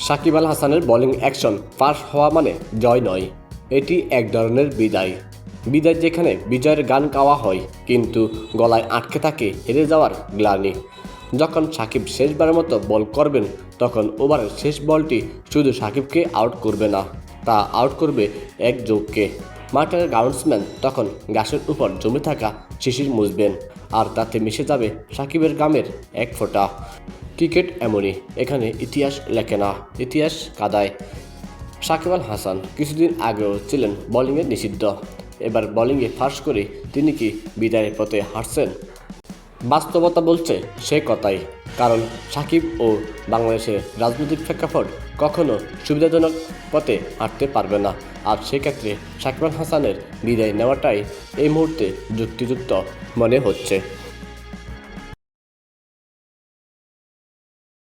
সাকিব আল হাসানের bowling action ফাঁস হওয়া মানে জয় নয়, এটি এক ধরনের বিদায়। বিদায় যেখানে বিজয়ের গান গাওয়া হয় কিন্তু গলায় আটকে থাকে হেরে যাওয়ার গ্লানি। যখন সাকিব শেষবারের মতো বল করবেন তখন ওভারের শেষ বলটি শুধু সাকিবকে আউট করবে না, তা আউট করবে এক যোগকে। মাঠের গ্রাউন্ডসম্যান তখন ঘাসের উপর জমে থাকা শিশির মুছবেন, আর তাতে মিশে যাবে সাকিবের গামের এক ফোঁটা। ক্রিকেট এমনই, এখানে ইতিহাস লেখে না, ইতিহাস কাদায়। সাকিব আল হাসান কিছুদিন আগেও ছিলেন বোলিংয়ে নিষিদ্ধ, এবার বোলিংয়ে ফাঁস করে তিনি কি বিদায়ের পথে হাঁটছেন? বাস্তবতা বলছে সে কথাই, কারণ সাকিব ও বাংলাদেশের রাজনৈতিক প্রেক্ষাপট কখনো সুবিধাজনক পথে হাঁটতে পারবে না, আর সেক্ষেত্রে সাকিব আল হাসানের বিদায় নেওয়াটাই এই মুহূর্তে যুক্তিযুক্ত মনে হচ্ছে।